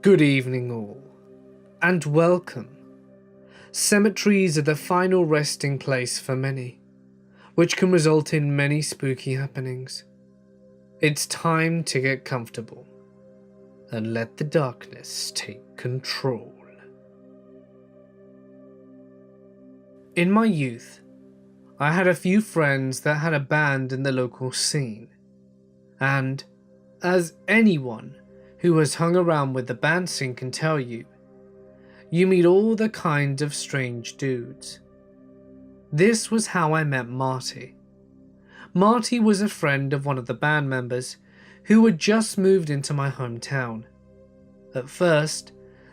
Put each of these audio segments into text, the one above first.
Good evening all, and welcome. Cemeteries are the final resting place for many, which can result in many spooky happenings. It's time to get comfortable and let the darkness take control. In my youth, I had a few friends that had a band in the local scene, and as anyone who has hung around with the band scene can tell you, you meet all the kinds of strange dudes. This was how I met Marty. Marty was a friend of one of the band members who had just moved into my hometown. At first,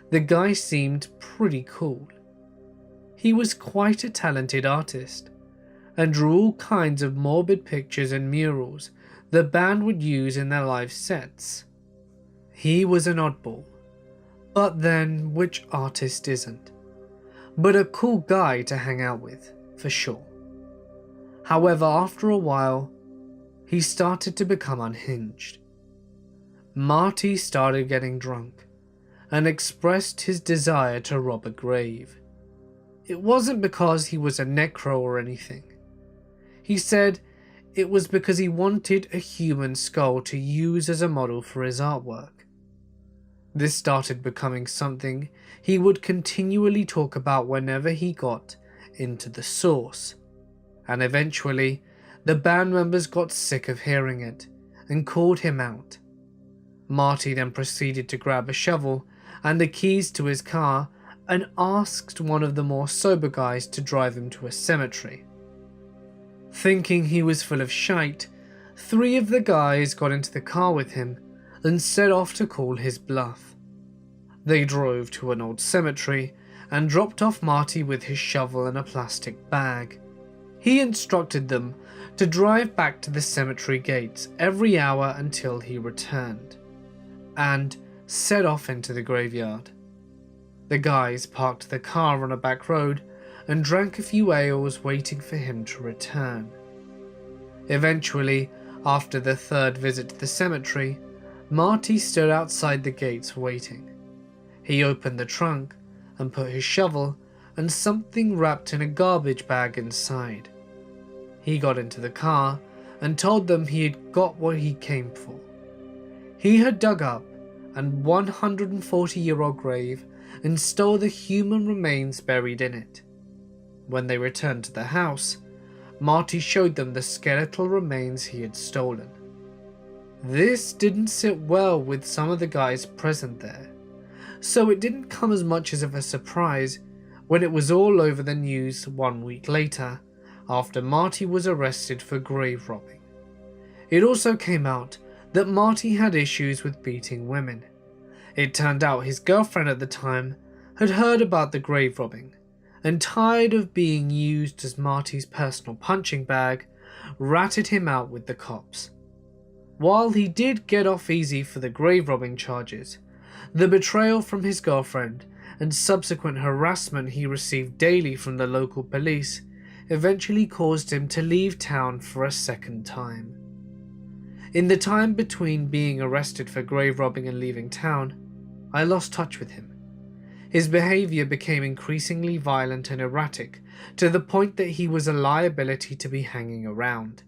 the guy seemed pretty cool. He was quite a talented artist and drew all kinds of morbid pictures and murals the band would use in their live sets. He was an oddball, but then which artist isn't? But a cool guy to hang out with, for sure. However, after a while, he started to become unhinged. Marty started getting drunk and expressed his desire to rob a grave. It wasn't because he was a necro or anything. He said it was because he wanted a human skull to use as a model for his artwork. This started becoming something he would continually talk about whenever he got into the sauce, and eventually the band members got sick of hearing it and called him out. Marty then proceeded to grab a shovel and the keys to his car and asked one of the more sober guys to drive him to a cemetery. Thinking he was full of shite, 3 of the guys got into the car with him and set off to call his bluff. They drove to an old cemetery and dropped off Marty with his shovel and a plastic bag. He instructed them to drive back to the cemetery gates every hour until he returned, and set off into the graveyard. The guys parked the car on a back road and drank a few ales waiting for him to return. Eventually, after the 3rd visit to the cemetery, Marty stood outside the gates waiting. He opened the trunk and put his shovel and something wrapped in a garbage bag inside. He got into the car and told them he had got what he came for. He had dug up an 140-year-old grave and stole the human remains buried in it. When they returned to the house, Marty showed them the skeletal remains he had stolen. This didn't sit well with some of the guys present there, so it didn't come as much as of a surprise when it was all over the news 1 week later after Marty was arrested for grave robbing. It also came out that Marty had issues with beating women. It turned out his girlfriend at the time had heard about the grave robbing and, tired of being used as Marty's personal punching bag, ratted him out with the cops. While he did get off easy for the grave robbing charges, the betrayal from his girlfriend and subsequent harassment he received daily from the local police eventually caused him to leave town for a 2nd time. In the time between being arrested for grave robbing and leaving town, I lost touch with him. His behaviour became increasingly violent and erratic to the point that he was a liability to be hanging around.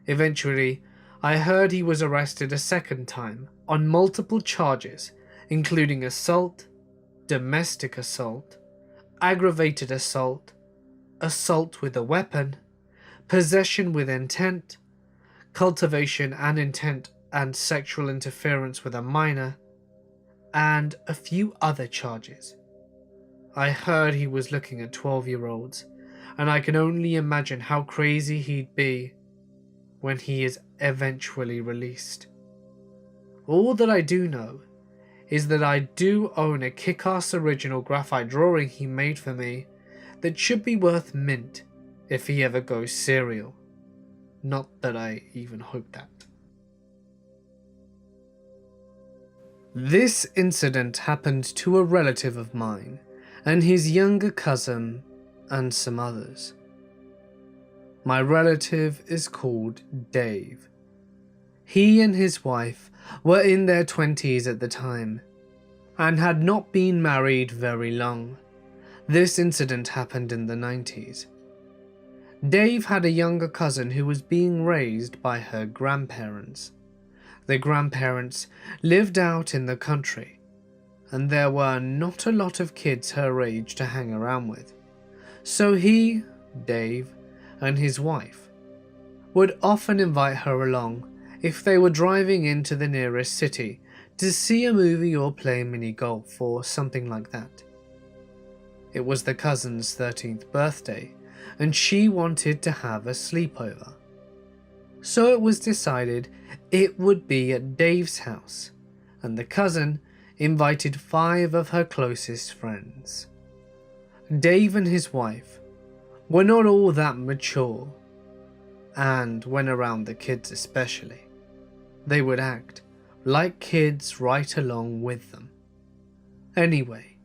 Eventually, I heard he was arrested a 2nd time on multiple charges, including assault, domestic assault, aggravated assault, assault with a weapon, possession with intent, cultivation and intent and sexual interference with a minor, and a few other charges. I heard he was looking at 12-year-olds, and I can only imagine how crazy he'd be when he is eventually released. All that I do know is that I do own a kick-ass original graphite drawing he made for me that should be worth mint if he ever goes serial. Not that I even hope that. This incident happened to a relative of mine and his younger cousin and some others. My relative is called Dave. He and his wife were in their 20s at the time. and had not been married very long. This incident happened in the 90s. Dave had a younger cousin who was being raised by her grandparents. The grandparents lived out in the country, and there were not a lot of kids her age to hang around with. So he, Dave, and his wife would often invite her along if they were driving into the nearest city to see a movie or play mini golf or something like that. It was the cousin's 13th birthday, and she wanted to have a sleepover. So it was decided it would be at Dave's house, and the cousin invited 5 of her closest friends. Dave and his wife were not all that mature, and when around the kids especially, they would act like kids right along with them. Anyway,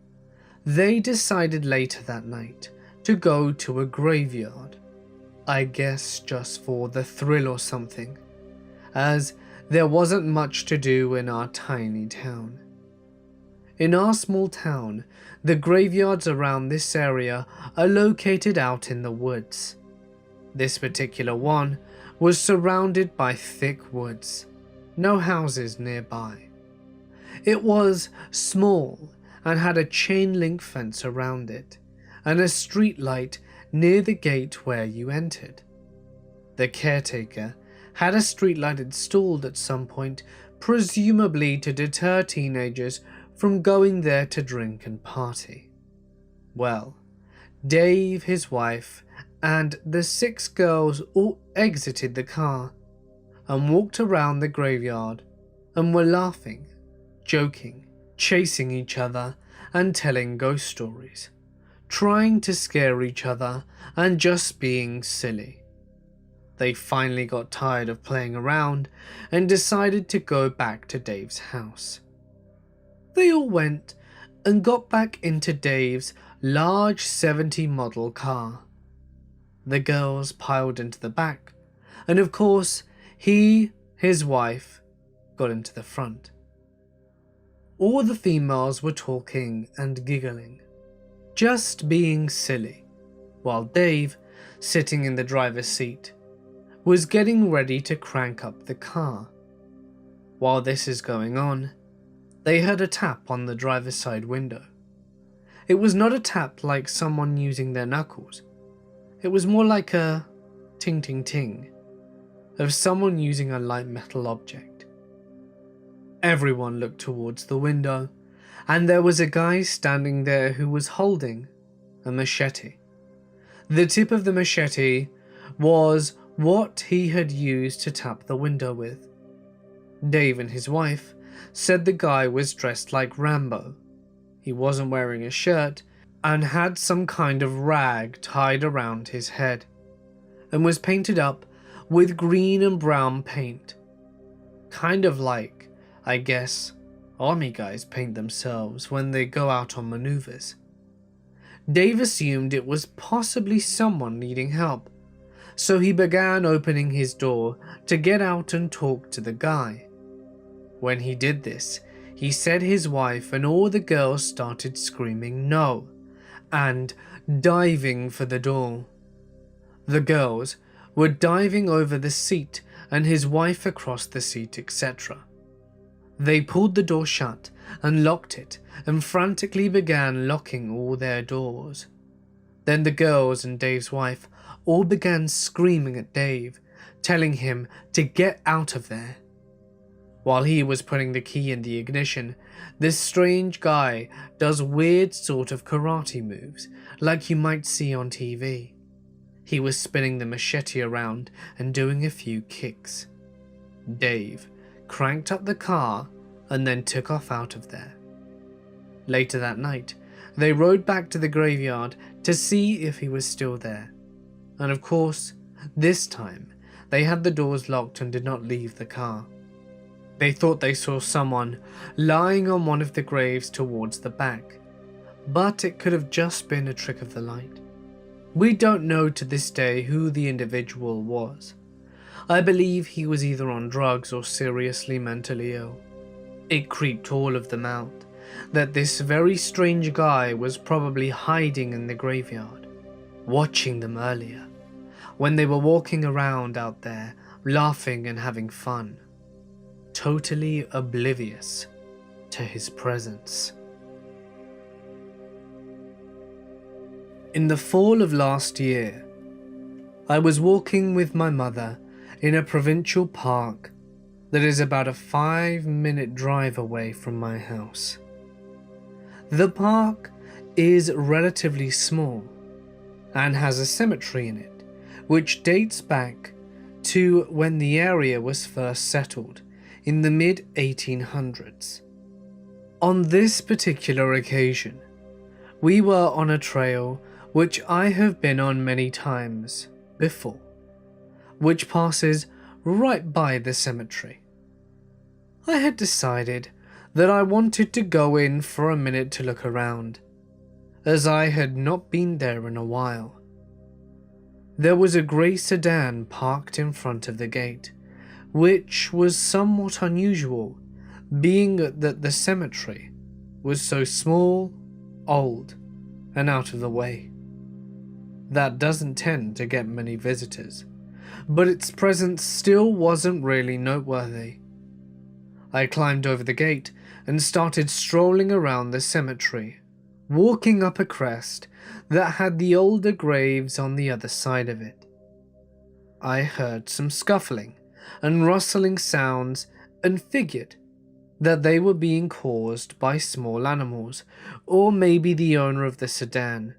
they decided later that night to go to a graveyard, I guess just for the thrill or something, as there wasn't much to do in our tiny town. In our small town, the graveyards around this area are located out in the woods. This particular one was surrounded by thick woods, no houses nearby. It was small and had a chain link fence around it, and a street light near the gate where you entered. The caretaker had a street light installed at some point, presumably to deter teenagers from going there to drink and party. Well, Dave, his wife, and the 6 girls all exited the car and walked around the graveyard and were laughing, joking, chasing each other and telling ghost stories, trying to scare each other and just being silly. They finally got tired of playing around and decided to go back to Dave's house. They all went and got back into Dave's large 70 model car. The girls piled into the back, and of course, he, his wife, got into the front. All the females were talking and giggling, just being silly, while Dave, sitting in the driver's seat, was getting ready to crank up the car. While this is going on, they heard a tap on the driver's side window. It was not a tap like someone using their knuckles. It was more like a ting ting ting of someone using a light metal object. Everyone looked towards the window, and there was a guy standing there who was holding a machete. The tip of the machete was what he had used to tap the window with. Dave and his wife said the guy was dressed like Rambo. He wasn't wearing a shirt and had some kind of rag tied around his head, and was painted up with green and brown paint. Kind of like, I guess, army guys paint themselves when they go out on maneuvers. Dave assumed it was possibly someone needing help, so he began opening his door to get out and talk to the guy. When he did this, he said his wife and all the girls started screaming no and diving for the door. The girls were diving over the seat and his wife across the seat, etc. They pulled the door shut and locked it and frantically began locking all their doors. Then the girls and Dave's wife all began screaming at Dave, telling him to get out of there. While he was putting the key in the ignition, this strange guy does weird sort of karate moves like you might see on TV. He was spinning the machete around and doing a few kicks. Dave cranked up the car and then took off out of there. Later that night, they rode back to the graveyard to see if he was still there. And of course, this time, they had the doors locked and did not leave the car. They thought they saw someone lying on one of the graves towards the back, but it could have just been a trick of the light. We don't know to this day who the individual was. I believe he was either on drugs or seriously mentally ill. It creeped all of them out, that this very strange guy was probably hiding in the graveyard, watching them earlier, when they were walking around out there, laughing and having fun, totally oblivious to his presence. In the fall of last year, I was walking with my mother in a provincial park that is about a 5-minute drive away from my house. The park is relatively small and has a cemetery in it, which dates back to when the area was first settled in the mid-1800s. On this particular occasion, we were on a trail which I have been on many times before, which passes right by the cemetery. I had decided that I wanted to go in for a minute to look around, as I had not been there in a while. There was a grey sedan parked in front of the gate, which was somewhat unusual, being that the cemetery was so small, old, and out of the way. That doesn't tend to get many visitors, but its presence still wasn't really noteworthy. I climbed over the gate and started strolling around the cemetery, walking up a crest that had the older graves on the other side of it. I heard some scuffling and rustling sounds and figured that they were being caused by small animals, or maybe the owner of the sedan.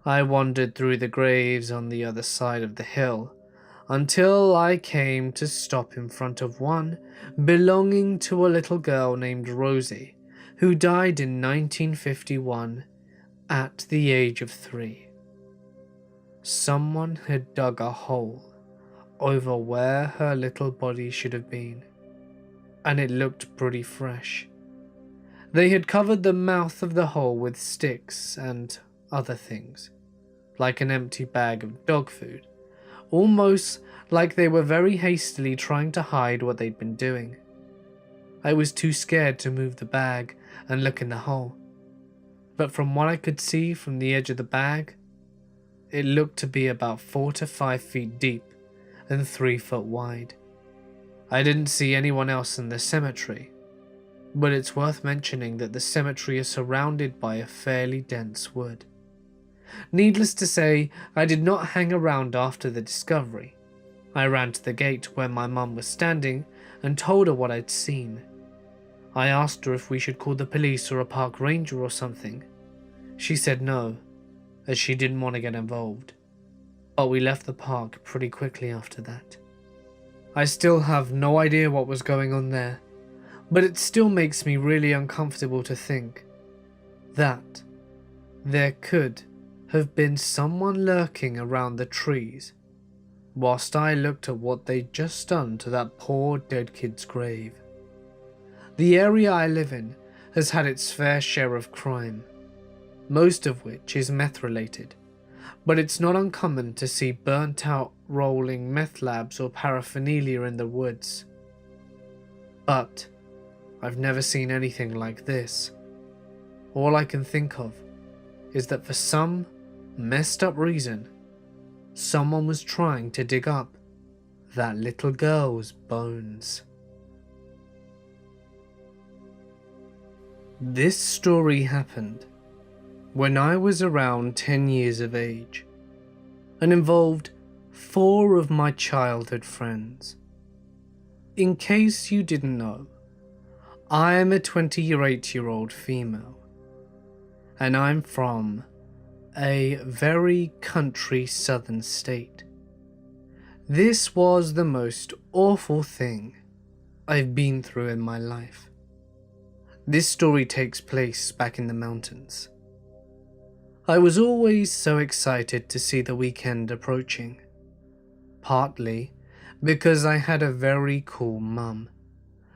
I wandered through the graves on the other side of the hill until I came to stop in front of one belonging to a little girl named Rosie, who died in 1951 at the age of 3. Someone had dug a hole over where her little body should have been, and it looked pretty fresh. They had covered the mouth of the hole with sticks and other things, like an empty bag of dog food, almost like they were very hastily trying to hide what they'd been doing. I was too scared to move the bag and look in the hole, but from what I could see from the edge of the bag, it looked to be about 4 to 5 feet deep and 3 foot wide. I didn't see anyone else in the cemetery, but it's worth mentioning that the cemetery is surrounded by a fairly dense wood. Needless to say, I did not hang around after the discovery. I ran to the gate where my mum was standing and told her what I'd seen. I asked her if we should call the police or a park ranger or something. She said no, as she didn't want to get involved. But we left the park pretty quickly after that. I still have no idea what was going on there, but it still makes me really uncomfortable to think that there could have been someone lurking around the trees whilst I looked at what they'd just done to that poor dead kid's grave. The area I live in has had its fair share of crime, most of which is meth related, but it's not uncommon to see burnt out rolling meth labs or paraphernalia in the woods. But I've never seen anything like this. All I can think of is that for some messed up reason, someone was trying to dig up that little girl's bones. This story happened when I was around 10 years of age and involved 4 of my childhood friends. In case you didn't know, I am a 28-year-old female, and I'm from a very country southern state. This was the most awful thing I've been through in my life. This story takes place back in the mountains. I was always so excited to see the weekend approaching, partly because I had a very cool mum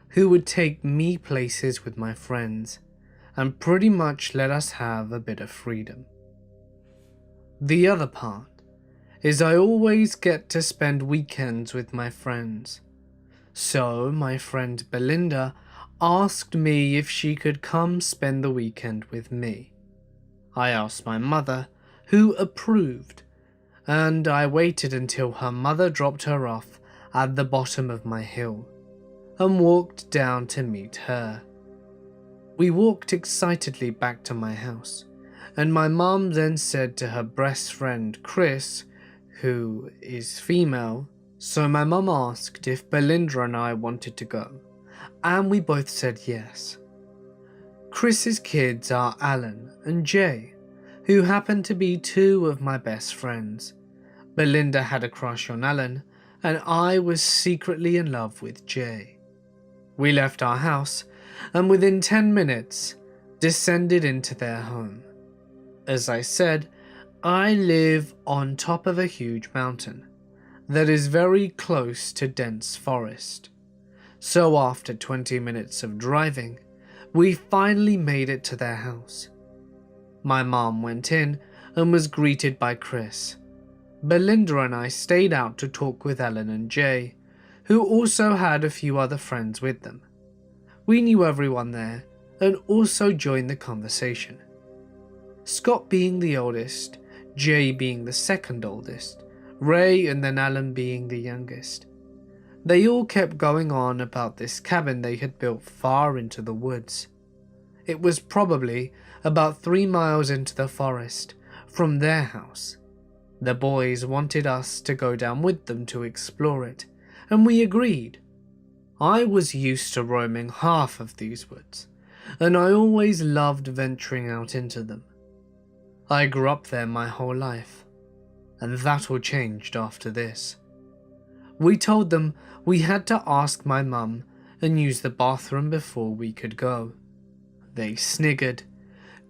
who would take me places with my friends and pretty much let us have a bit of freedom. The other part is I always get to spend weekends with my friends. So my friend Belinda asked me if she could come spend the weekend with me. I asked my mother, who approved, and I waited until her mother dropped her off at the bottom of my hill and walked down to meet her. We walked excitedly back to my house, and my mum then said to her best friend Chris, who is female, so my mum asked if Belinda and I wanted to go, and we both said yes. Chris's kids are Alan and Jay, who happen to be two of my best friends. Belinda had a crush on Alan, and I was secretly in love with Jay. We left our house, and within 10 minutes, descended into their home. As I said, I live on top of a huge mountain that is very close to dense forest. So after 20 minutes of driving, we finally made it to their house. My mom went in and was greeted by Chris. Belinda and I stayed out to talk with Ellen and Jay, who also had a few other friends with them. We knew everyone there and also joined the conversation. Scott being the oldest, Jay being the second oldest, Ray and then Alan being the youngest. They all kept going on about this cabin they had built far into the woods. It was probably about 3 miles into the forest from their house. The boys wanted us to go down with them to explore it, and we agreed. I was used to roaming half of these woods, and I always loved venturing out into them. I grew up there my whole life, and that all changed after this. We told them we had to ask my mum and use the bathroom before we could go. They sniggered,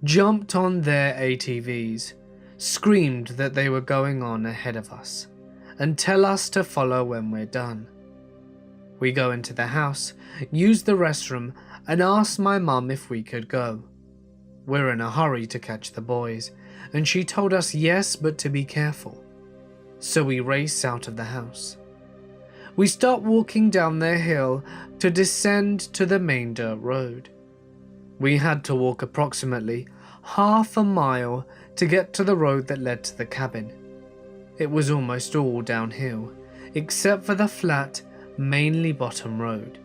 jumped on their ATVs, screamed that they were going on ahead of us, and tell us to follow when we're done. We go into the house, use the restroom, and ask my mum if we could go. We're in a hurry to catch the boys, and she told us yes, but to be careful. So we race out of the house. We start walking down their hill to descend to the main dirt road. We had to walk approximately half a mile to get to the road that led to the cabin. It was almost all downhill, except for the flat, mainly bottom road.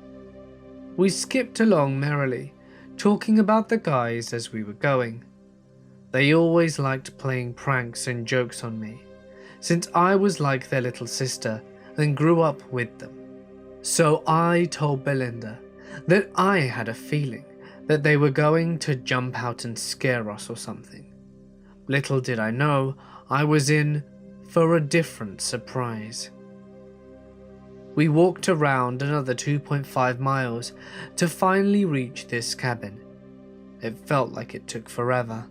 We skipped along merrily, talking about the guys as we were going. They always liked playing pranks and jokes on me, since I was like their little sister and grew up with them. So I told Belinda that I had a feeling that they were going to jump out and scare us or something. Little did I know I was in for a different surprise. We walked around another 2.5 miles to finally reach this cabin. It felt like it took forever,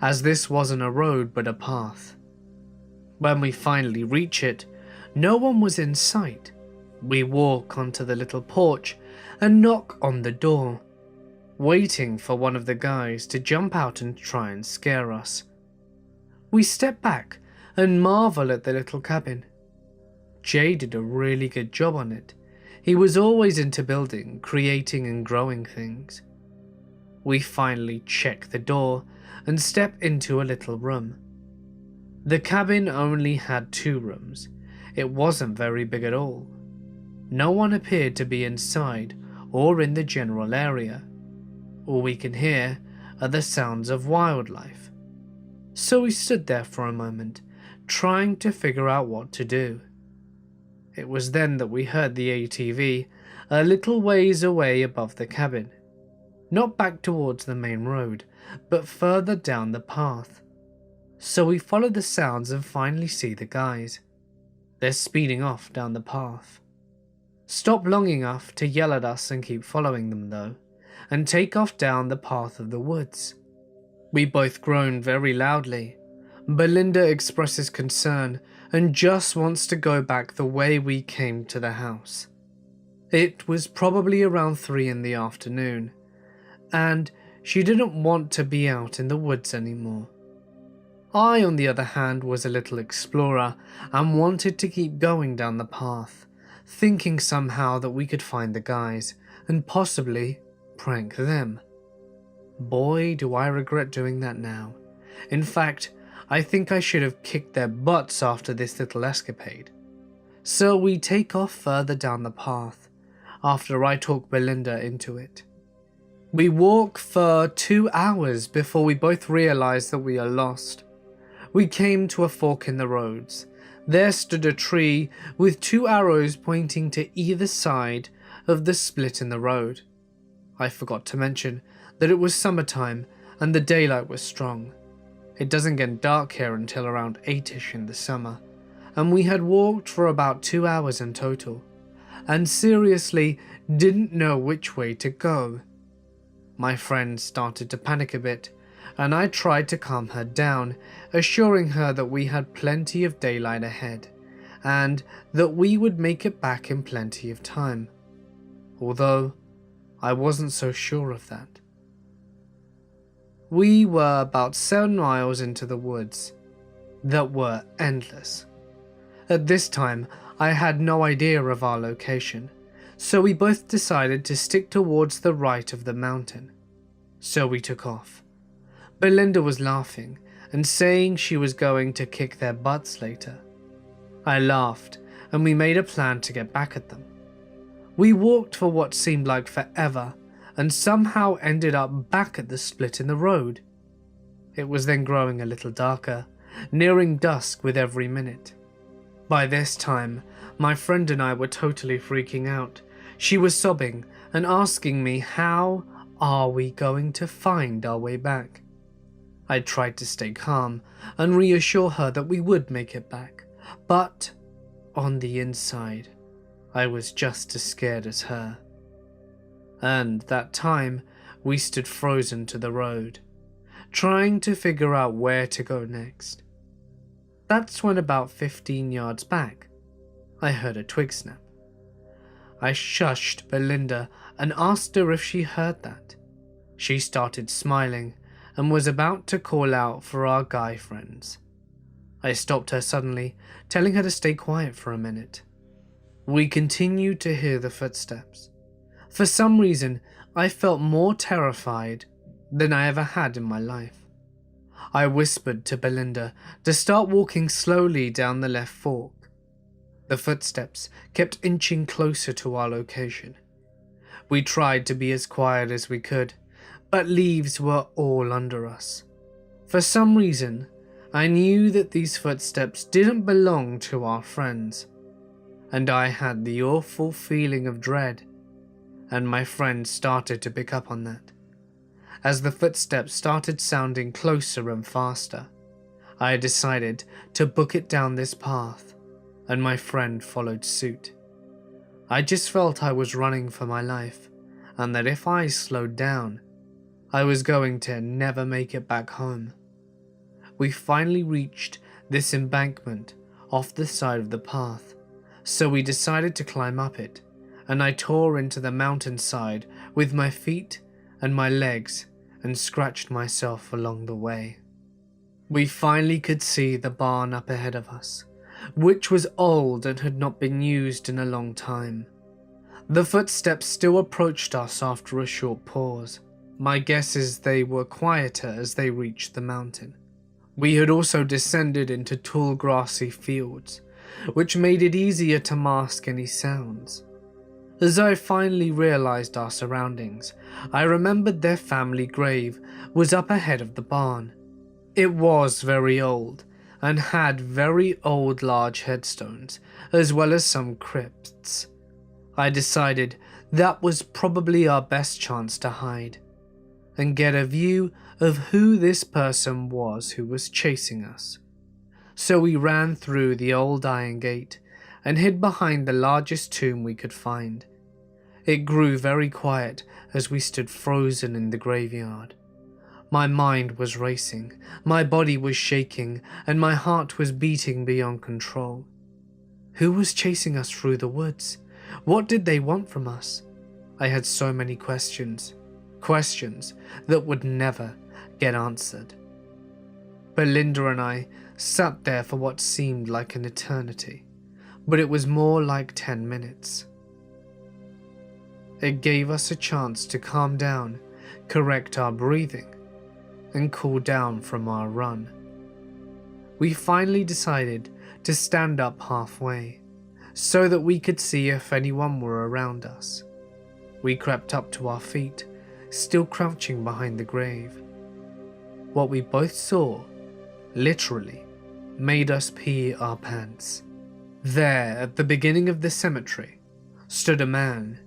as this wasn't a road but a path. When we finally reach it, no one was in sight. We walk onto the little porch and knock on the door, waiting for one of the guys to jump out and try and scare us. We step back and marvel at the little cabin. Jay did a really good job on it. He was always into building, creating and growing things. We finally check the door and step into a little room. The cabin only had 2 rooms. It wasn't very big at all. No one appeared to be inside or in the general area. All we can hear are the sounds of wildlife. So we stood there for a moment, trying to figure out what to do. It was then that we heard the ATV a little ways away above the cabin, not back towards the main road, but further down the path. So we follow the sounds and finally see the guys. They're speeding off down the path. Stop long enough to yell at us and keep following them though, and take off down the path of the woods. We both groan very loudly. Belinda expresses concern and just wants to go back the way we came to the house. It was probably around 3 in the afternoon, and she didn't want to be out in the woods anymore. I, on the other hand, was a little explorer and wanted to keep going down the path, thinking somehow that we could find the guys and possibly prank them. Boy, do I regret doing that now. In fact, I think I should have kicked their butts after this little escapade. So we take off further down the path, after I talk Belinda into it. We walk for 2 hours before we both realize that we are lost. We came to a fork in the roads. There stood a tree with 2 arrows pointing to either side of the split in the road. I forgot to mention that it was summertime and the daylight was strong. It doesn't get dark here until around 8ish in the summer, and we had walked for about 2 hours in total, and seriously didn't know which way to go. My friend started to panic a bit, and I tried to calm her down, assuring her that we had plenty of daylight ahead, and that we would make it back in plenty of time, although I wasn't so sure of that. We were about 7 miles into the woods that were endless. At this time, I had no idea of our location, so we both decided to stick towards the right of the mountain. So we took off. Belinda was laughing and saying she was going to kick their butts later. I laughed, and we made a plan to get back at them. We walked for what seemed like forever, and somehow ended up back at the split in the road. It was then growing a little darker, nearing dusk with every minute. By this time, my friend and I were totally freaking out. She was sobbing and asking me, how are we going to find our way back? I tried to stay calm and reassure her that we would make it back, but on the inside, I was just as scared as her. And that time, we stood frozen to the road, trying to figure out where to go next. That's when about 15 yards back, I heard a twig snap. I shushed Belinda and asked her if she heard that. She started smiling and was about to call out for our guy friends. I stopped her suddenly, telling her to stay quiet for a minute. We continued to hear the footsteps. For some reason, I felt more terrified than I ever had in my life. I whispered to Belinda to start walking slowly down the left fork. The footsteps kept inching closer to our location. We tried to be as quiet as we could, but leaves were all under us. For some reason, I knew that these footsteps didn't belong to our friends, and I had the awful feeling of dread, and my friend started to pick up on that. As the footsteps started sounding closer and faster, I decided to book it down this path, and my friend followed suit. I just felt I was running for my life, and that if I slowed down, I was going to never make it back home. We finally reached this embankment off the side of the path, so we decided to climb up it, and I tore into the mountainside with my feet and my legs and scratched myself along the way. We finally could see the barn up ahead of us, which was old and had not been used in a long time. The footsteps still approached us after a short pause. My guess is they were quieter as they reached the mountain. We had also descended into tall grassy fields, which made it easier to mask any sounds. As I finally realized our surroundings, I remembered their family grave was up ahead of the barn. It was very old and had very old large headstones, as well as some crypts. I decided that was probably our best chance to hide and get a view of who this person was who was chasing us. So we ran through the old iron gate and hid behind the largest tomb we could find. It grew very quiet as we stood frozen in the graveyard. My mind was racing, my body was shaking, and my heart was beating beyond control. Who was chasing us through the woods? What did they want from us? I had so many questions that would never get answered. Belinda and I sat there for what seemed like an eternity, but it was more like 10 minutes. It gave us a chance to calm down, correct our breathing, and cool down from our run. We finally decided to stand up halfway, so that we could see if anyone were around us. We crept up to our feet, still crouching behind the grave. What we both saw, literally, made us pee our pants. There, at the beginning of the cemetery, stood a man.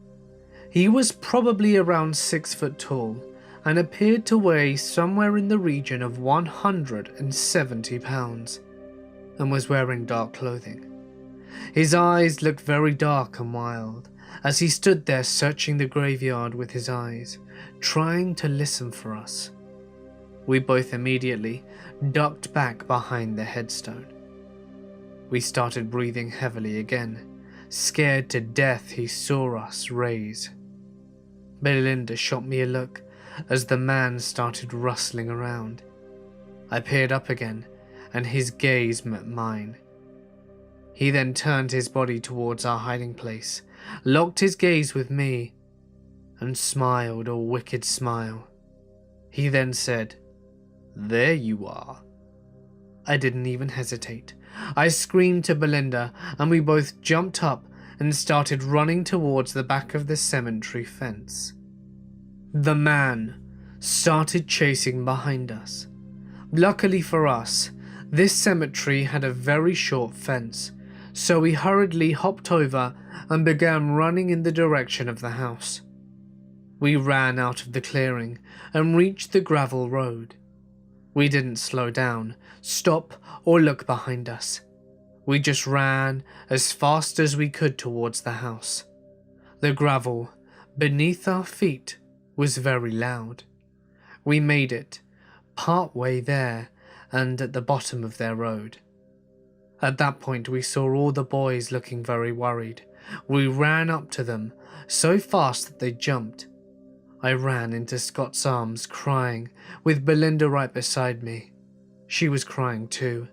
He was probably around 6 foot tall and appeared to weigh somewhere in the region of 170 pounds, and was wearing dark clothing. His eyes looked very dark and wild as he stood there searching the graveyard with his eyes, trying to listen for us. We both immediately ducked back behind the headstone. We started breathing heavily again, scared to death he saw us raise. Belinda shot me a look as the man started rustling around. I peered up again, and his gaze met mine. He then turned his body towards our hiding place, locked his gaze with me, and smiled a wicked smile. He then said, "There you are." I didn't even hesitate. I screamed to Belinda, and we both jumped up and started running towards the back of the cemetery fence. The man started chasing behind us. Luckily for us, this cemetery had a very short fence, so we hurriedly hopped over and began running in the direction of the house. We ran out of the clearing and reached the gravel road. We didn't slow down, stop, or look behind us. We just ran as fast as we could towards the house. The gravel beneath our feet was very loud. We made it part way there and at the bottom of their road. At that point we saw all the boys looking very worried. We ran up to them so fast that they jumped. I ran into Scott's arms crying, with Belinda right beside me. She was crying too,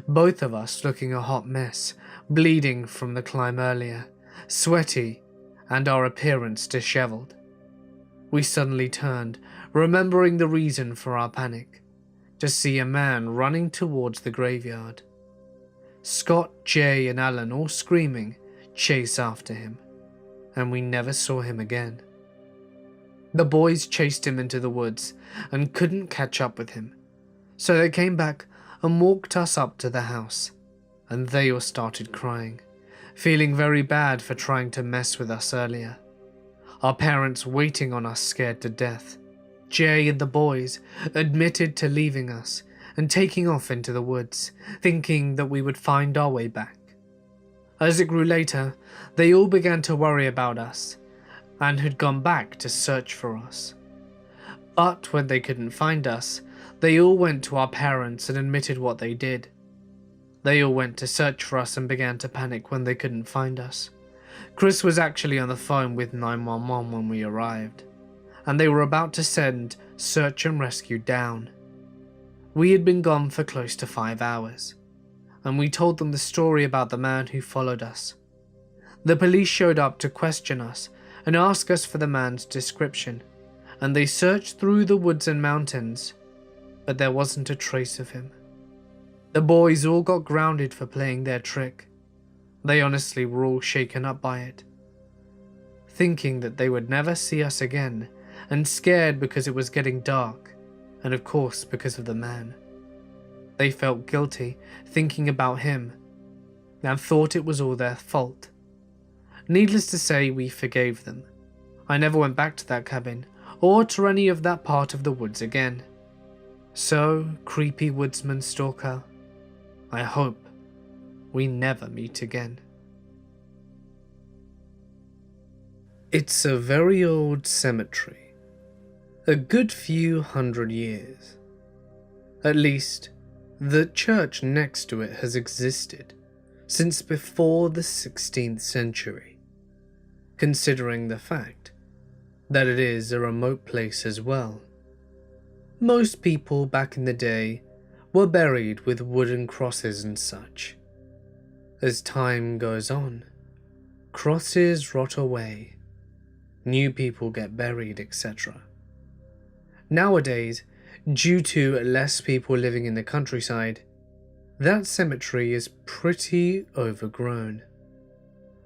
both of us looking a hot mess, bleeding from the climb earlier, sweaty, and our appearance disheveled. We suddenly turned, remembering the reason for our panic, to see a man running towards the graveyard. Scott, Jay, and Alan, all screaming, chase after him, and we never saw him again. The boys chased him into the woods and couldn't catch up with him, so they came back and walked us up to the house, and they all started crying, feeling very bad for trying to mess with us earlier. Our parents waiting on us scared to death. Jay and the boys admitted to leaving us and taking off into the woods, thinking that we would find our way back. As it grew later, they all began to worry about us and had gone back to search for us. But when they couldn't find us, they all went to our parents and admitted what they did. They all went to search for us and began to panic when they couldn't find us. Chris was actually on the phone with 911 when we arrived, and they were about to send search and rescue down. We had been gone for close to 5 hours, and we told them the story about the man who followed us. The police showed up to question us and ask us for the man's description, and they searched through the woods and mountains, but there wasn't a trace of him. The boys all got grounded for playing their trick. They honestly were all shaken up by it, thinking that they would never see us again, and scared because it was getting dark, and of course because of the man. They felt guilty thinking about him, and thought it was all their fault. Needless to say, we forgave them. I never went back to that cabin, or to any of that part of the woods again. So, creepy woodsman stalker, I hope we never meet again. It's a very old cemetery, a good few hundred years. At least, the church next to it has existed since before the 16th century, considering the fact that it is a remote place as well. Most people back in the day were buried with wooden crosses and such. As time goes on, crosses rot away, new people get buried, etc. Nowadays, due to less people living in the countryside, that cemetery is pretty overgrown.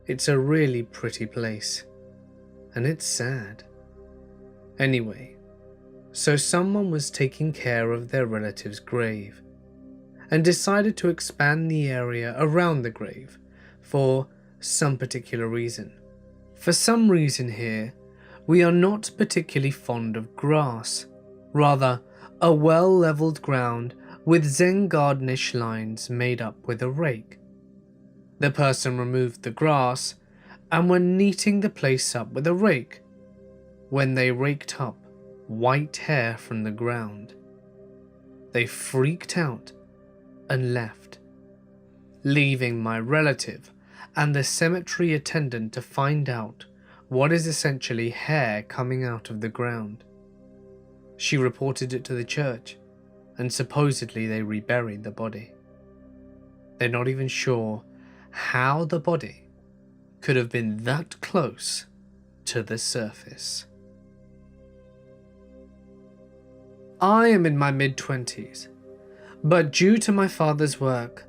It's a really pretty place, and it's sad. Anyway, so someone was taking care of their relative's grave, and decided to expand the area around the grave for some particular reason. For some reason here, we are not particularly fond of grass, rather a well-leveled ground with Zen gardenish lines made up with a rake. The person removed the grass and were kneading the place up with a rake when they raked up white hair from the ground. They freaked out and left, leaving my relative and the cemetery attendant to find out what is essentially hair coming out of the ground. She reported it to the church, and supposedly they reburied the body. They're not even sure how the body could have been that close to the surface. I am in my mid-20s, but due to my father's work,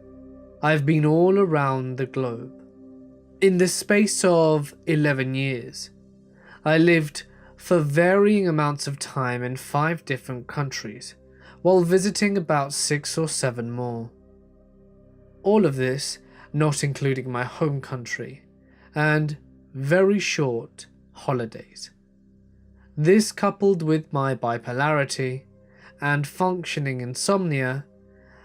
I've been all around the globe. In the space of 11 years, I lived for varying amounts of time in 5 different countries, while visiting about 6 or 7 more. All of this not including my home country, and very short holidays. This, coupled with my bipolarity and functioning insomnia,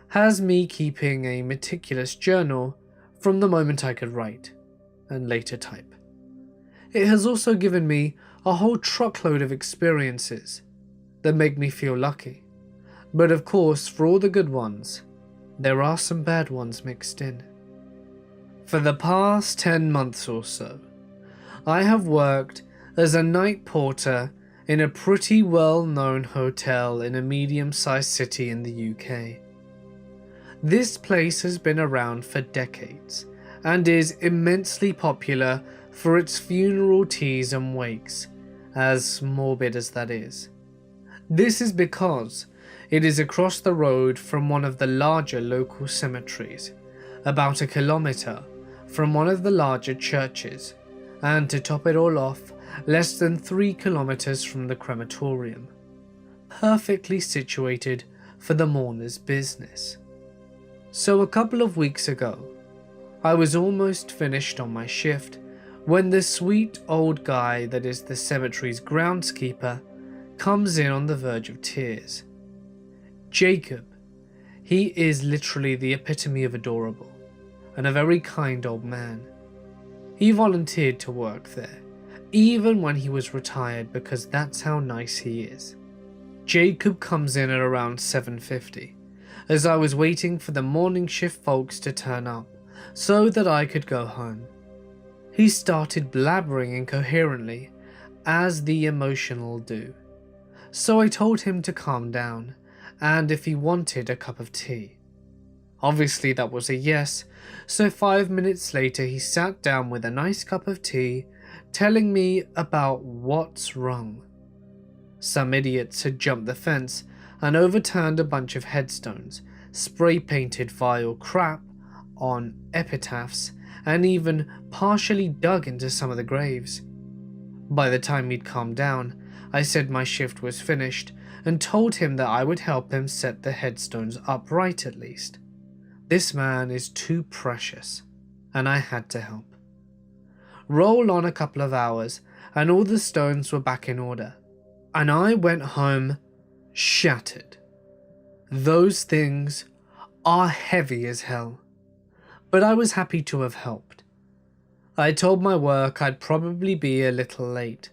has me keeping a meticulous journal from the moment I could write and later type. It has also given me a whole truckload of experiences that make me feel lucky. But of course, for all the good ones, there are some bad ones mixed in. For the past 10 months or so, I have worked as a night porter in a pretty well-known hotel in a medium-sized city in the UK. This place has been around for decades and is immensely popular for its funeral teas and wakes, as morbid as that is. This is because it is across the road from one of the larger local cemeteries, about 1 kilometre from one of the larger churches, and to top it all off, less than 3 kilometres from the crematorium, perfectly situated for the mourner's business. So a couple of weeks ago, I was almost finished on my shift when the sweet old guy that is the cemetery's groundskeeper comes in on the verge of tears. Jacob, he is literally the epitome of adorable, and a very kind old man. He volunteered to work there, even when he was retired, because that's how nice he is. Jacob comes in at around 7:50, as I was waiting for the morning shift folks to turn up, so that I could go home. He started blabbering incoherently, as the emotional do. So I told him to calm down, and if he wanted a cup of tea. Obviously that was a yes, so 5 minutes later he sat down with a nice cup of tea, telling me about what's wrong. Some idiots had jumped the fence and overturned a bunch of headstones, spray-painted vile crap on epitaphs, and even partially dug into some of the graves. By the time he'd calmed down, I said my shift was finished and told him that I would help him set the headstones upright at least. This man is too precious, and I had to help. Roll on a couple of hours, and all the stones were back in order, and I went home shattered. Those things are heavy as hell, but I was happy to have helped. I told my work I'd probably be a little late,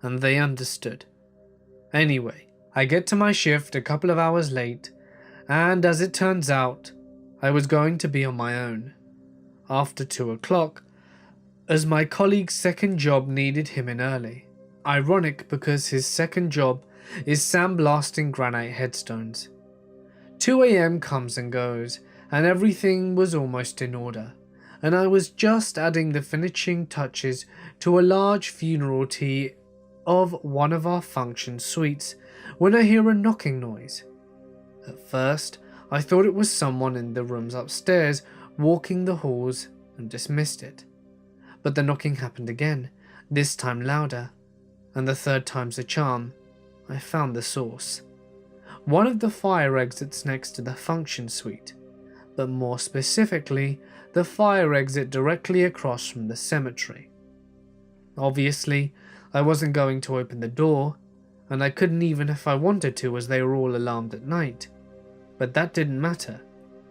and they understood. Anyway, I get to my shift a couple of hours late, and as it turns out, I was going to be on my own after 2 o'clock, as my colleague's second job needed him in early. Ironic, because his second job is sandblasting granite headstones. 2 a.m. comes and goes, and everything was almost in order, and I was just adding the finishing touches to a large funeral tea of one of our function suites when I hear a knocking noise. At first, I thought it was someone in the rooms upstairs walking the halls and dismissed it. But the knocking happened again, this time louder, and the third time's a charm. I found the source. One of the fire exits next to the function suite, but more specifically, the fire exit directly across from the cemetery. Obviously, I wasn't going to open the door, and I couldn't even if I wanted to, as they were all alarmed at night. But that didn't matter,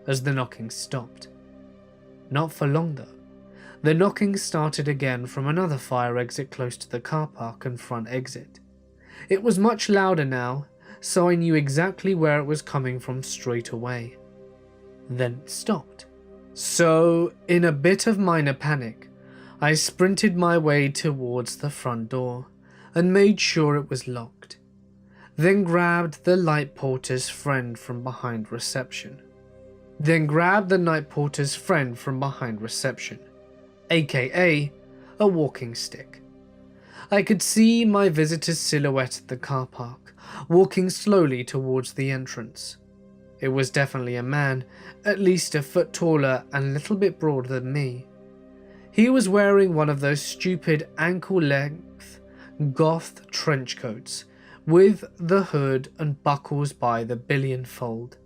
as the knocking stopped. Not for long though. The knocking started again from another fire exit close to the car park and front exit. It was much louder now, so I knew exactly where it was coming from straight away. Then it stopped. So, in a bit of minor panic, I sprinted my way towards the front door and made sure it was locked. Then grabbed the night porter's friend from behind reception. aka a walking stick. I could see my visitor's silhouette at the car park, walking slowly towards the entrance. It was definitely a man, at least a foot taller and a little bit broader than me. He was wearing one of those stupid ankle-length goth trench coats with the hood and buckles by the billionfold.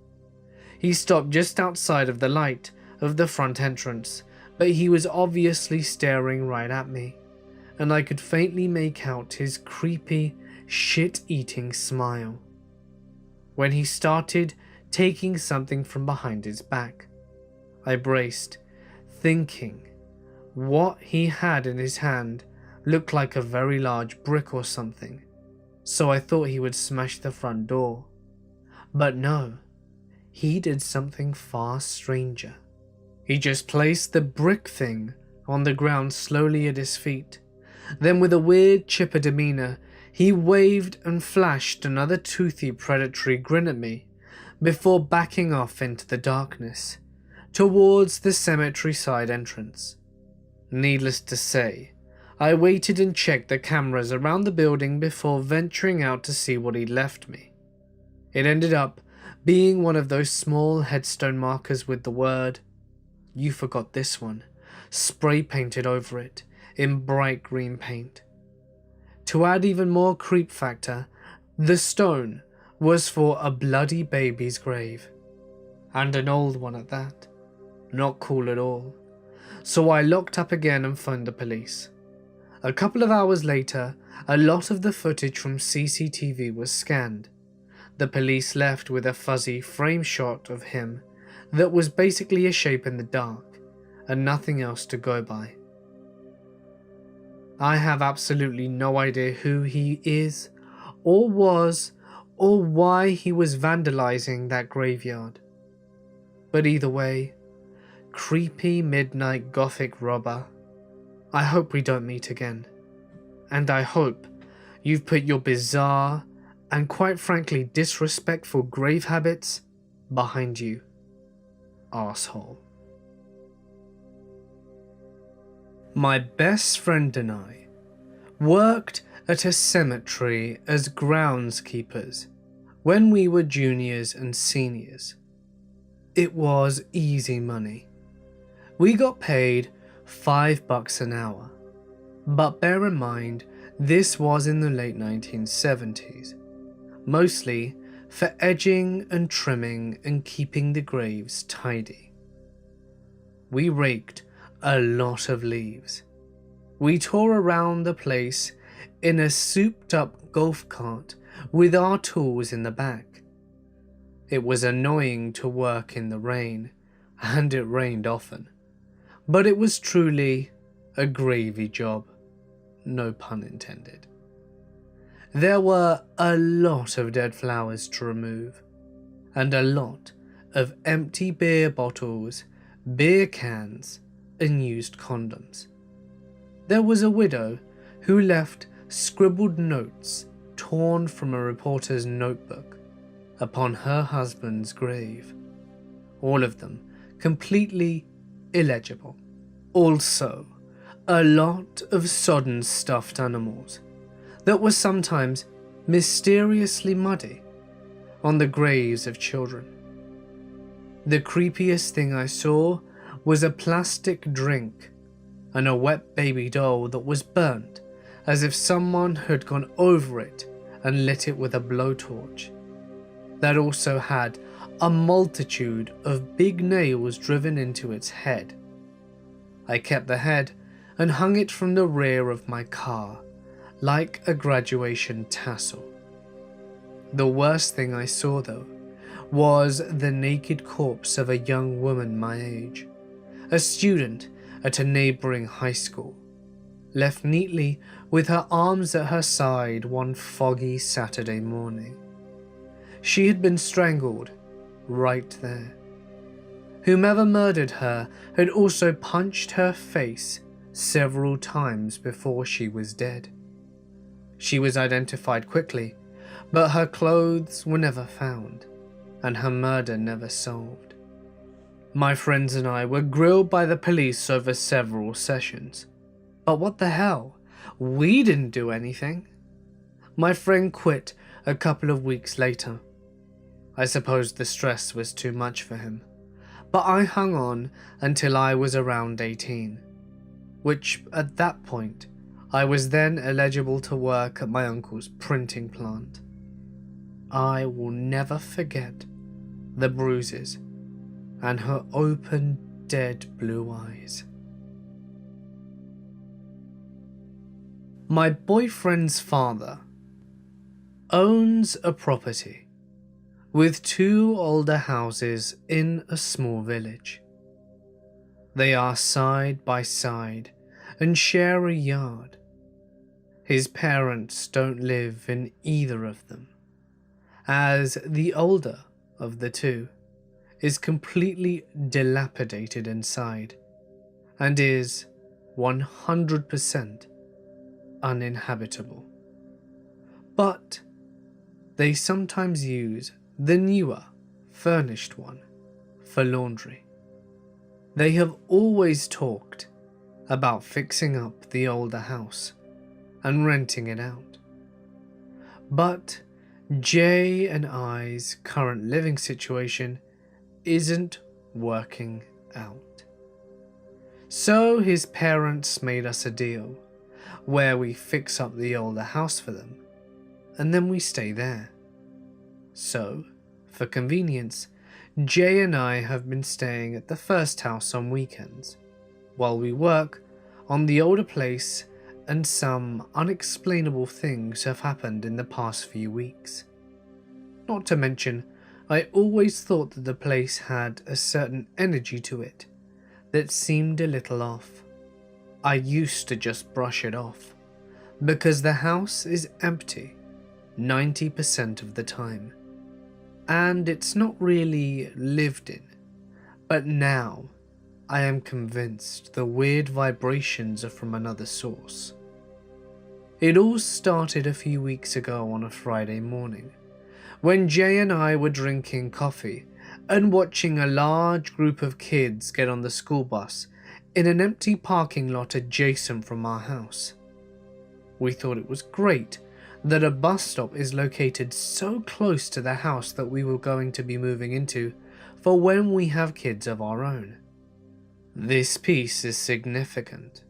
He stopped just outside of the light of the front entrance, but he was obviously staring right at me, and I could faintly make out his creepy, shit-eating smile. When he started taking something from behind his back, I braced, thinking what he had in his hand looked like a very large brick or something, so I thought he would smash the front door. But no, he did something far stranger. He just placed the brick thing on the ground slowly at his feet. Then with a weird chipper demeanor, he waved and flashed another toothy predatory grin at me before backing off into the darkness towards the cemetery side entrance. Needless to say, I waited and checked the cameras around the building before venturing out to see what he'd left me. It ended up being one of those small headstone markers with the word, "You forgot this one," spray painted over it in bright green paint. To add even more creep factor, the stone was for a bloody baby's grave, and an old one at that. Not cool at all. So I locked up again and phoned the police. A couple of hours later, a lot of the footage from CCTV was scanned. The police left with a fuzzy frame shot of him that was basically a shape in the dark, and nothing else to go by. I have absolutely no idea who he is, or was, or why he was vandalizing that graveyard. But either way, creepy midnight gothic robber, I hope we don't meet again. And I hope you've put your bizarre and quite frankly disrespectful grave habits behind you, arsehole. My best friend and I worked at a cemetery as groundskeepers when we were juniors and seniors. It was easy money. We got paid $5 an hour, but bear in mind this was in the late 1970s, mostly for edging and trimming and keeping the graves tidy. We raked a lot of leaves. We tore around the place in a souped up golf cart with our tools in the back. It was annoying to work in the rain, and it rained often, but it was truly a gravy job, no pun intended. There were a lot of dead flowers to remove, and a lot of empty beer bottles, beer cans, and used condoms. There was a widow who left scribbled notes torn from a reporter's notebook upon her husband's grave, all of them completely illegible. Also, a lot of sodden stuffed animals, that was sometimes mysteriously muddy on the graves of children. The creepiest thing I saw was a plastic drink and a wet baby doll that was burnt as if someone had gone over it and lit it with a blowtorch. That also had a multitude of big nails driven into its head. I kept the head and hung it from the rear of my car like a graduation tassel. The worst thing I saw, though, was the naked corpse of a young woman my age, a student at a neighboring high school, left neatly with her arms at her side one foggy Saturday morning. She had been strangled right there. Whomever murdered her had also punched her face several times before she was dead. She was identified quickly, but her clothes were never found, and her murder never solved. My friends and I were grilled by the police over several sessions. But what the hell? We didn't do anything. My friend quit a couple of weeks later. I suppose the stress was too much for him, but I hung on until I was around 18, which at that point, I was then eligible to work at my uncle's printing plant. I will never forget the bruises and her open, dead blue eyes. My boyfriend's father owns a property with 2 older houses in a small village. They are side by side and share a yard. His parents don't live in either of them, as the older of the 2 is completely dilapidated inside and is 100% uninhabitable. But they sometimes use the newer, furnished one for laundry. They have always talked about fixing up the older house and renting it out. But Jay and I's current living situation isn't working out. So his parents made us a deal where we fix up the older house for them and then we stay there. So, for convenience, Jay and I have been staying at the first house on weekends while we work on the older place, and some unexplainable things have happened in the past few weeks. Not to mention, I always thought that the place had a certain energy to it that seemed a little off. I used to just brush it off, because the house is empty 90% of the time, and it's not really lived in. But now, I am convinced the weird vibrations are from another source. It all started a few weeks ago on a Friday morning, when Jay and I were drinking coffee and watching a large group of kids get on the school bus in an empty parking lot adjacent from our house. We thought it was great that a bus stop is located so close to the house that we were going to be moving into for when we have kids of our own. This piece is significant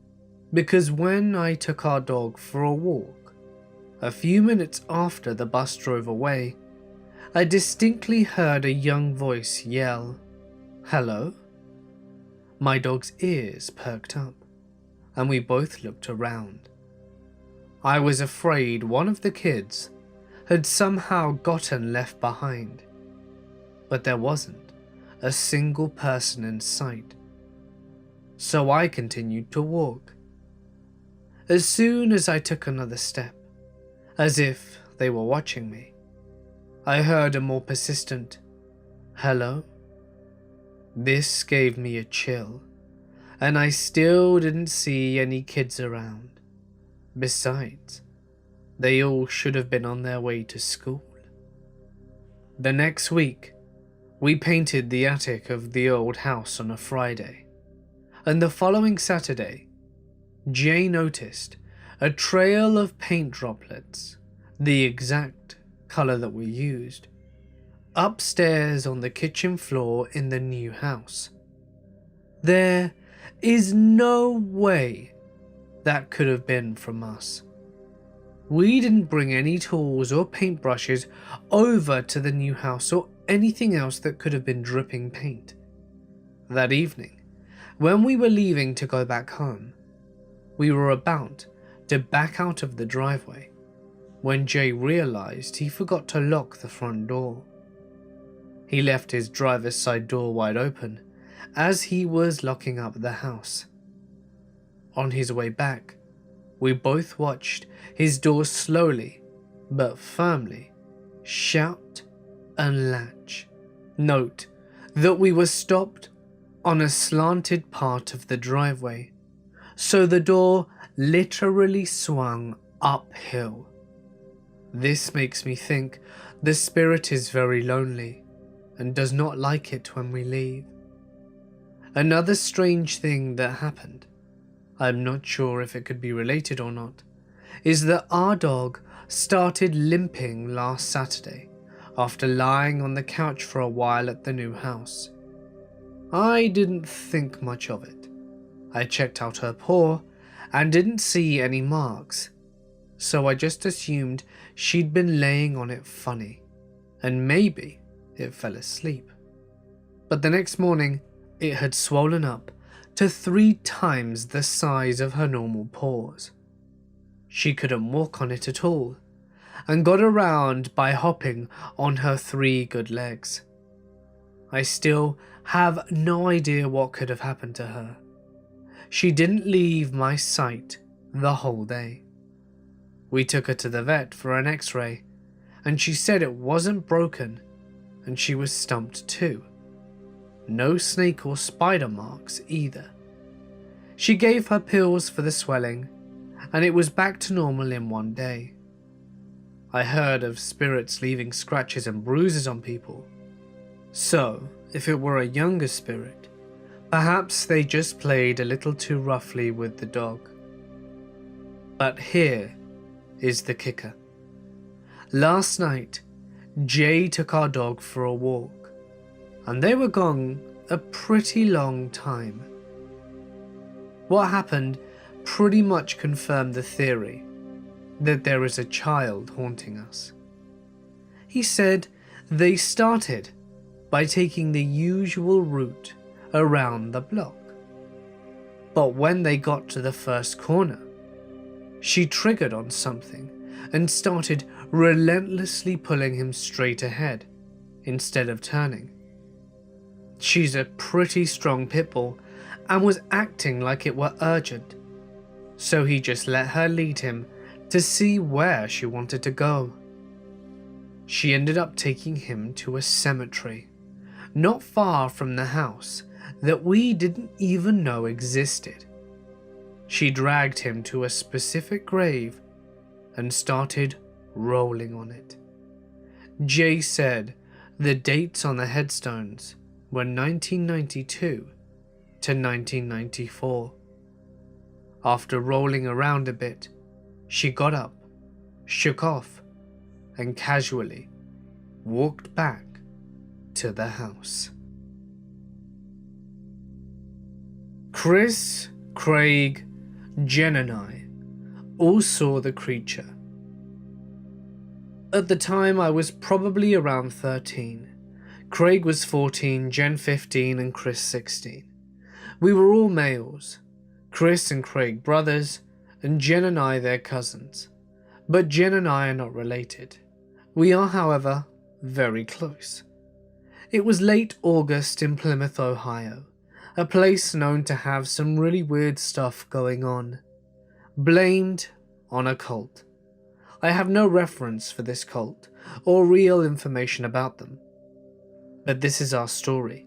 because when I took our dog for a walk, a few minutes after the bus drove away, I distinctly heard a young voice yell, "Hello?" My dog's ears perked up, and we both looked around. I was afraid one of the kids had somehow gotten left behind, but there wasn't a single person in sight. So I continued to walk. As soon as I took another step, as if they were watching me, I heard a more persistent, "Hello?" This gave me a chill, and I still didn't see any kids around. Besides, they all should have been on their way to school. The next week, we painted the attic of the old house on a Friday, and the following Saturday, Jay noticed a trail of paint droplets, the exact colour that we used, upstairs on the kitchen floor in the new house. There is no way that could have been from us. We didn't bring any tools or paintbrushes over to the new house or anything else that could have been dripping paint. That evening, when we were leaving to go back home, we were about to back out of the driveway when Jay realized he forgot to lock the front door. He left his driver's side door wide open as he was locking up the house. On his way back, we both watched his door slowly but firmly shut and latch. Note that we were stopped on a slanted part of the driveway, so the door literally swung uphill. This makes me think the spirit is very lonely and does not like it when we leave. Another strange thing that happened, I'm not sure if it could be related or not, is that our dog started limping last Saturday after lying on the couch for a while at the new house. I didn't think much of it. I checked out her paw and didn't see any marks, so I just assumed she'd been laying on it funny, and maybe it fell asleep. But the next morning, it had swollen up to 3 times the size of her normal paws. She couldn't walk on it at all, and got around by hopping on her 3 good legs. I still have no idea what could have happened to her. She didn't leave my sight the whole day. We took her to the vet for an x-ray, and she said it wasn't broken, and she was stumped too. No snake or spider marks either. She gave her pills for the swelling, and it was back to normal in 1 day. I heard of spirits leaving scratches and bruises on people. So, if it were a younger spirit, perhaps they just played a little too roughly with the dog. But here is the kicker. Last night, Jay took our dog for a walk, and they were gone a pretty long time. What happened pretty much confirmed the theory that there is a child haunting us. He said they started by taking the usual route around the block. But when they got to the first corner, she triggered on something and started relentlessly pulling him straight ahead instead of turning. She's a pretty strong pit bull and was acting like it were urgent, so he just let her lead him to see where she wanted to go. She ended up taking him to a cemetery not far from the house that we didn't even know existed. She dragged him to a specific grave and started rolling on it. Jay said the dates on the headstones were 1992 to 1994. After rolling around a bit, she got up, shook off, and casually walked back to the house. Chris, Craig, Jen and I all saw the creature. At the time I was probably around 13. Craig was 14, Jen 15 and Chris 16. We were all males, Chris and Craig brothers, and Jen and I their cousins. But Jen and I are not related. We are, however, very close. It was late August in Plymouth, Ohio, a place known to have some really weird stuff going on. Blamed on a cult. I have no reference for this cult or real information about them. But this is our story.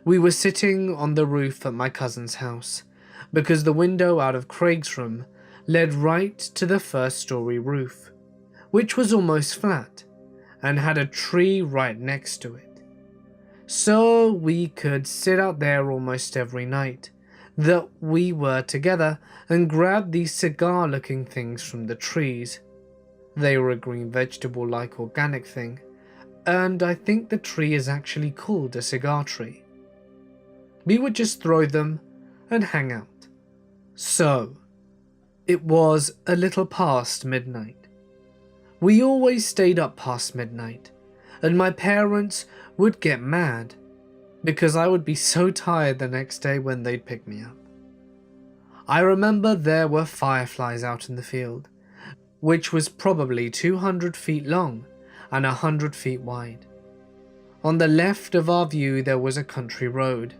We were sitting on the roof at my cousin's house because the window out of Craig's room led right to the first story roof, which was almost flat and had a tree right next to it. So we could sit out there almost every night, that we were together and grabbed these cigar-looking things from the trees. They were a green vegetable-like organic thing, and I think the tree is actually called a cigar tree. We would just throw them and hang out. So, it was a little past midnight. We always stayed up past midnight, and my parents would get mad because I would be so tired the next day when they'd pick me up. I remember there were fireflies out in the field, which was probably 200 feet long and 100 feet wide. On the left of our view there was a country road,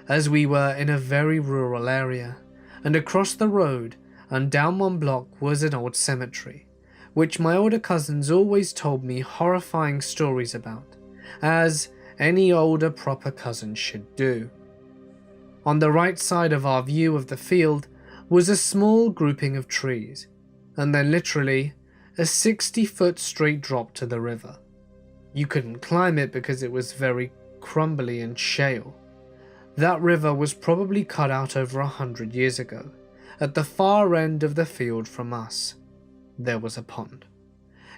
as we were in a very rural area, and across the road and down one block was an old cemetery, which my older cousins always told me horrifying stories about, as any older proper cousin should do. On the right side of our view of the field was a small grouping of trees, and then literally a 60-foot straight drop to the river. You couldn't climb it because it was very crumbly and shale. That river was probably cut out over 100 years ago. At the far end of the field from us, there was a pond.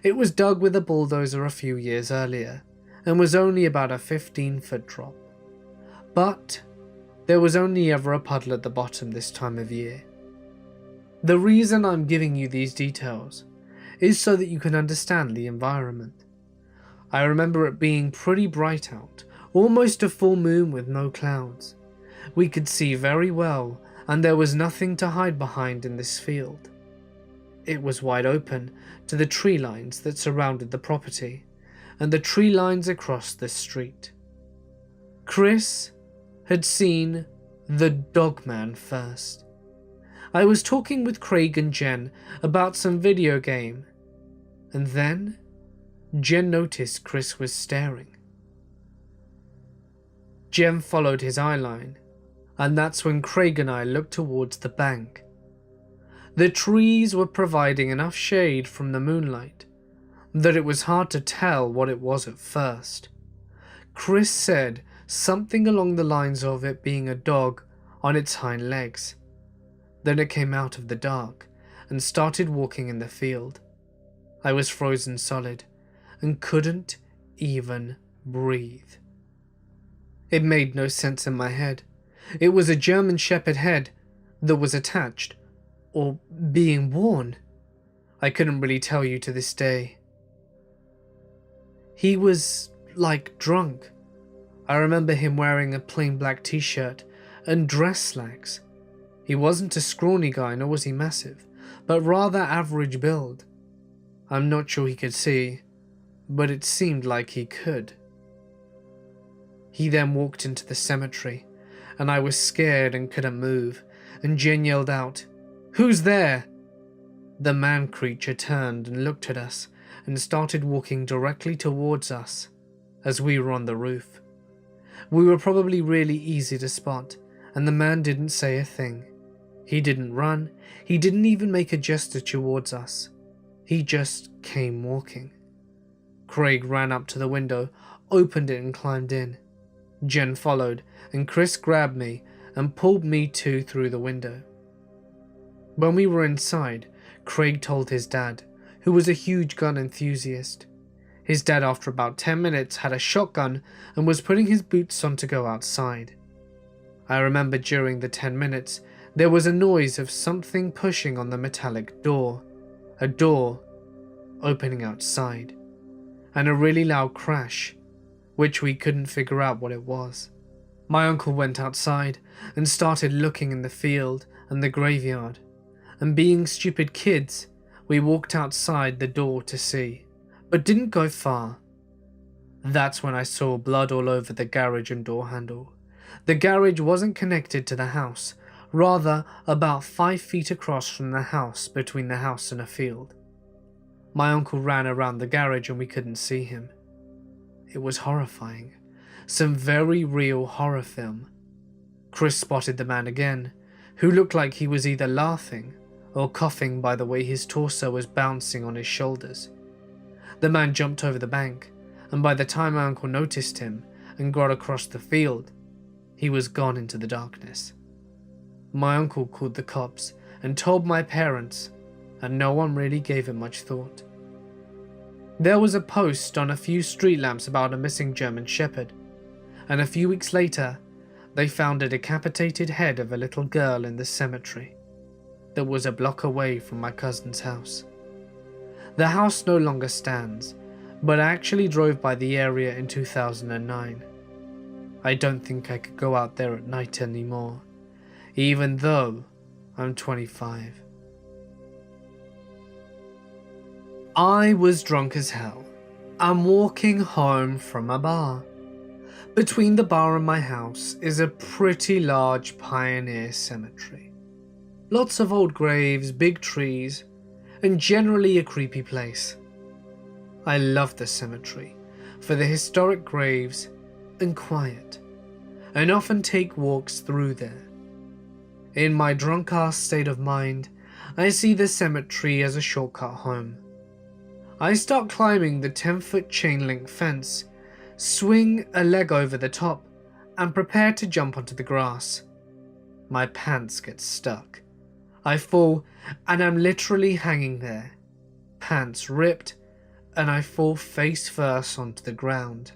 It was dug with a bulldozer a few years earlier, and was only about a 15-foot drop. But there was only ever a puddle at the bottom this time of year. The reason I'm giving you these details is so that you can understand the environment. I remember it being pretty bright out, almost a full moon with no clouds. We could see very well, and there was nothing to hide behind in this field. It was wide open to the tree lines that surrounded the property, and the tree lines across the street. Chris had seen the Dogman first. I was talking with Craig and Jen about some video game, and then Jen noticed Chris was staring. Jen followed his eyeline, and that's when Craig and I looked towards the bank. The trees were providing enough shade from the moonlight that it was hard to tell what it was at first. Chris said something along the lines of it being a dog on its hind legs. Then it came out of the dark and started walking in the field. I was frozen solid and couldn't even breathe. It made no sense in my head. It was a German Shepherd head that was attached, or being worn. I couldn't really tell you to this day. He was like drunk. I remember him wearing a plain black t-shirt and dress slacks. He wasn't a scrawny guy, nor was he massive, but rather average build. I'm not sure he could see, but it seemed like he could. He then walked into the cemetery, and I was scared and couldn't move, and Jen yelled out, "Who's there?" The man creature turned and looked at us and started walking directly towards us as we were on the roof. We were probably really easy to spot, and the man didn't say a thing. He didn't run, he didn't even make a gesture towards us. He just came walking. Craig ran up to the window, opened it and climbed in. Jen followed, and Chris grabbed me and pulled me too through the window. When we were inside, Craig told his dad, who was a huge gun enthusiast. His dad, after about 10 minutes, had a shotgun and was putting his boots on to go outside. I remember during the 10 minutes, there was a noise of something pushing on the metallic door, a door opening outside, and a really loud crash, which we couldn't figure out what it was. My uncle went outside and started looking in the field and the graveyard, and being stupid kids, we walked outside the door to see, but didn't go far. That's when I saw blood all over the garage and door handle. The garage wasn't connected to the house, rather about 5 feet across from the house, between the house and a field. My uncle ran around the garage and we couldn't see him. It was horrifying. Some very real horror film. Chris spotted the man again, who looked like he was either laughing or coughing by the way his torso was bouncing on his shoulders. The man jumped over the bank, and by the time my uncle noticed him and got across the field, he was gone into the darkness. My uncle called the cops and told my parents, and no one really gave it much thought. There was a post on a few street lamps about a missing German Shepherd, and a few weeks later, they found a decapitated head of a little girl in the cemetery that was a block away from my cousin's house. The house no longer stands, but I actually drove by the area in 2009. I don't think I could go out there at night anymore, even though I'm 25. I was drunk as hell. I'm walking home from a bar. Between the bar and my house is a pretty large pioneer cemetery. Lots of old graves, big trees, and generally a creepy place. I love the cemetery for the historic graves and quiet, and often take walks through there. In my drunk-ass state of mind, I see the cemetery as a shortcut home. I start climbing the 10-foot chain-link fence, swing a leg over the top, and prepare to jump onto the grass. My pants get stuck. I fall, and I'm literally hanging there, pants ripped, and I fall face first onto the ground.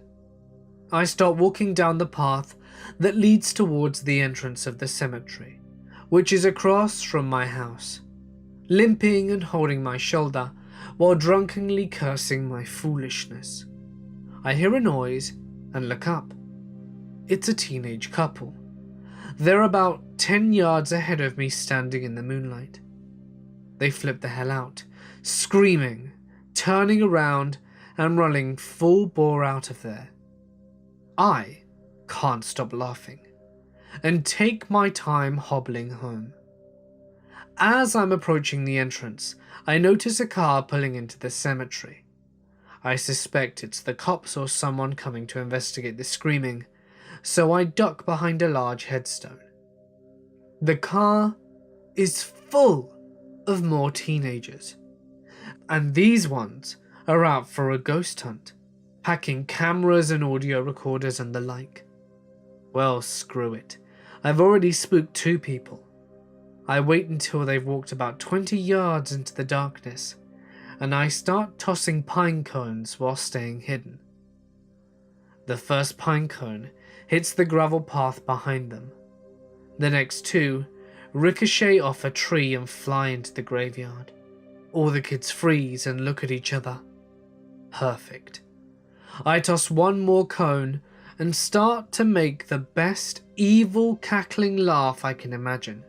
I start walking down the path that leads towards the entrance of the cemetery, which is across from my house, limping and holding my shoulder while drunkenly cursing my foolishness. I hear a noise and look up. It's a teenage couple. They're about 10 yards ahead of me standing in the moonlight. They flip the hell out, screaming, turning around and running full bore out of there. I can't stop laughing and take my time hobbling home. As I'm approaching the entrance, I notice a car pulling into the cemetery. I suspect it's the cops or someone coming to investigate the screaming, so I duck behind a large headstone. The car is full of more teenagers, and these ones are out for a ghost hunt, packing cameras and audio recorders and the like. Well, screw it. I've already spooked 2 people. I wait until they've walked about 20 yards into the darkness, and I start tossing pine cones while staying hidden. The first pine cone hits the gravel path behind them. The next 2 ricochet off a tree and fly into the graveyard. All the kids freeze and look at each other. Perfect. I toss 1 more cone and start to make the best evil cackling laugh I can imagine.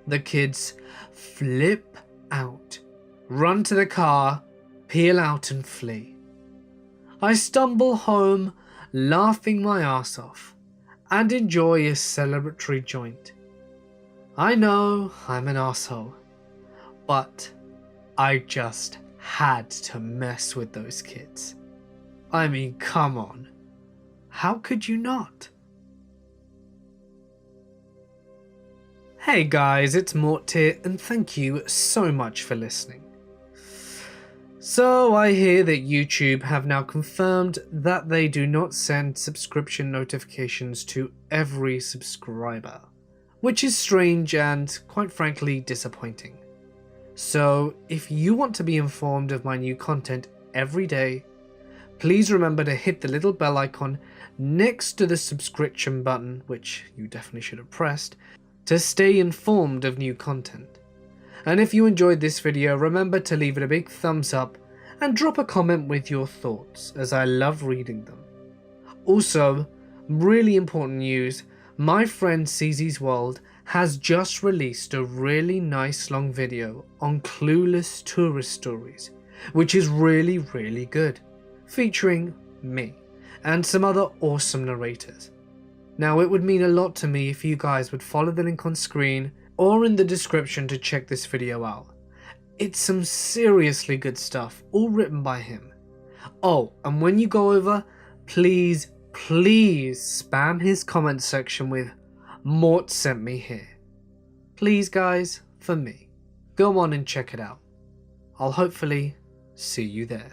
The kids flip out, run to the car, peel out and flee. I stumble home, laughing my ass off, and enjoy a celebratory joint. I know I'm an asshole, but I just had to mess with those kids. I mean, come on. How could you not? Hey guys, it's Mort here, and thank you so much for listening. So I hear that YouTube have now confirmed that they do not send subscription notifications to every subscriber, which is strange and, quite frankly, disappointing. So if you want to be informed of my new content every day, please remember to hit the little bell icon next to the subscription button, which you definitely should have pressed, to stay informed of new content. And if you enjoyed this video, remember to leave it a big thumbs up and drop a comment with your thoughts, as I love reading them. Also, really important news, my friend CZ's World has just released a really nice long video on clueless tourist stories, which is really good, featuring me and some other awesome narrators. Now, it would mean a lot to me if you guys would follow the link on screen or in the description to check this video out. It's some seriously good stuff, all written by him. Oh, and when you go over, please spam his comment section with "Mort sent me here." Please guys, for me. Go on and check it out. I'll hopefully see you there.